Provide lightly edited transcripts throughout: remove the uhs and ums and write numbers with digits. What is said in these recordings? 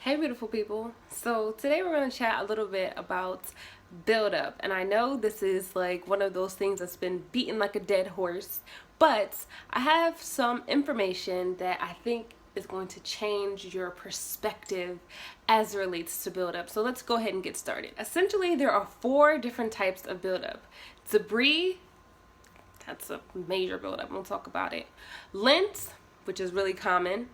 Hey beautiful people. So today we're going to chat a little bit about buildup, and I know this is like one of those things that's been beaten like a dead horse, but I have some information that I think is going to change your perspective as it relates to buildup. So let's go ahead and get started. Essentially, there are 4 different types of buildup. Debris, that's a major buildup, we'll talk about it. Lint, which is really common.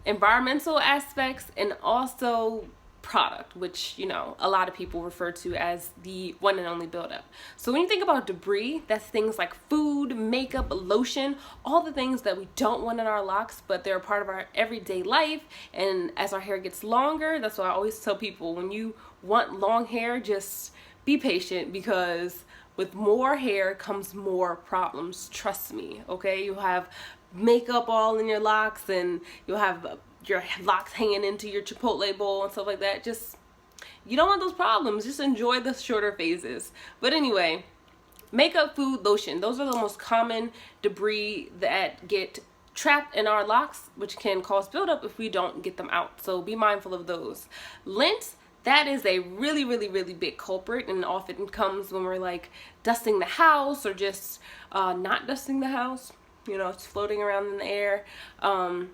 Environmental aspects, and also product, which a lot of people refer to as the one and only buildup. So when you think about debris, that's things like food, makeup, lotion, all the things that we don't want in our locks, but they're a part of our everyday life. And as our hair gets longer, that's why I always tell people, when you want long hair, just be patient, because with more hair comes more problems. Trust me, okay? You have makeup all in your locks, and you'll have your locks hanging into your Chipotle bowl and stuff like that. Just, you don't want those problems. Just enjoy the shorter phases. But anyway, makeup, food, lotion, those are the most common debris that get trapped in our locks, which can cause buildup if we don't get them out. So be mindful of those. Lint, that is a really, really, really big culprit, and often comes when we're like dusting the house, or just not dusting the house. It's floating around in the air. And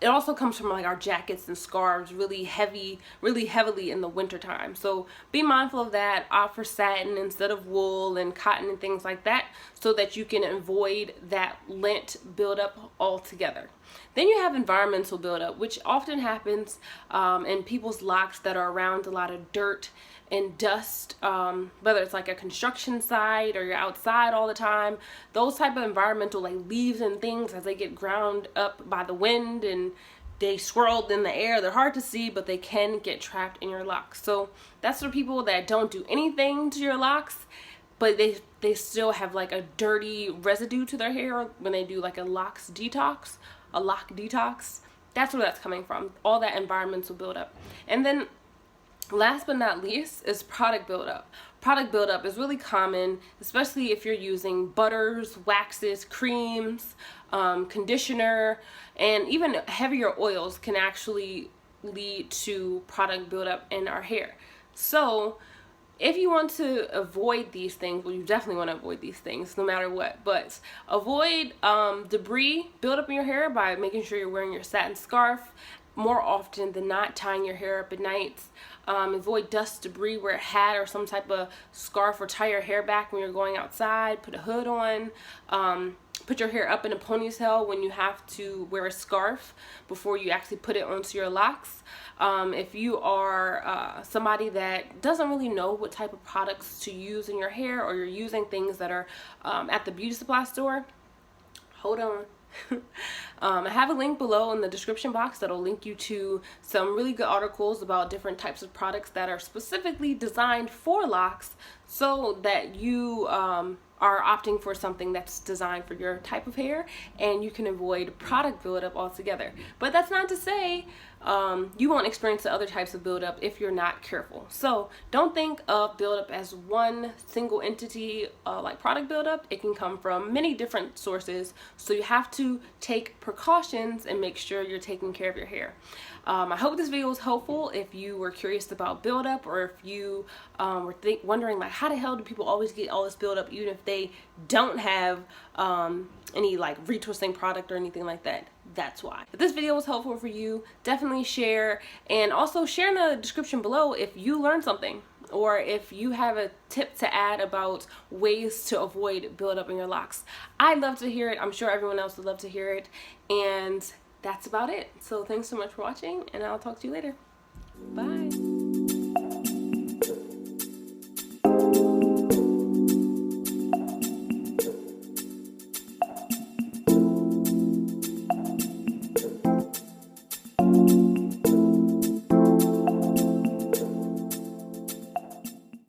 it also comes from like our jackets and scarves, really heavily in the winter time. So be mindful of that. Opt for satin instead of wool and cotton and things like that, so that you can avoid that lint buildup altogether. Then you have environmental buildup, which often happens in people's locks that are around a lot of dirt and dust, whether it's like a construction site or you're outside all the time. Those type of environmental, like leaves and things, as they get ground up by the wind and they swirled in the air, they're hard to see, but they can get trapped in your locks. So that's for people that don't do anything to your locks, but they still have like a dirty residue to their hair when they do like a lock detox. That's where that's coming from, all that environmental buildup. And then last but not least is product buildup. Product buildup is really common, especially if you're using butters, waxes, creams, conditioner, and even heavier oils can actually lead to product buildup in our hair. So if you want to avoid these things, well, you definitely want to avoid these things no matter what, but avoid debris buildup in your hair by making sure you're wearing your satin scarf more often than not, tying your hair up at night. Avoid dust, debris, wear a hat or some type of scarf, or tie your hair back when you're going outside. Put a hood on. Put your hair up in a ponytail when you have to wear a scarf before you actually put it onto your locks. If you are somebody that doesn't really know what type of products to use in your hair, or you're using things that are at the beauty supply store, hold on. I have a link below in the description box that'll link you to some really good articles about different types of products that are specifically designed for locks, so that you are opting for something that's designed for your type of hair, and you can avoid product buildup altogether. But that's not to say you won't experience the other types of buildup if you're not careful. So don't think of buildup as one single entity, like product buildup. It can come from many different sources, so you have to take precautions and make sure you're taking care of your hair. I hope this video was helpful. If you were curious about buildup, or if you were wondering like, how the hell do people always get all this buildup even if they don't have any like retwisting product or anything like that, that's why. If this video was helpful for you, definitely share, and also share in the description below if you learned something, or if you have a tip to add about ways to avoid buildup in your locks. I'd love to hear it. I'm sure everyone else would love to hear it. And that's about it. So thanks so much for watching, and I'll talk to you later. Bye.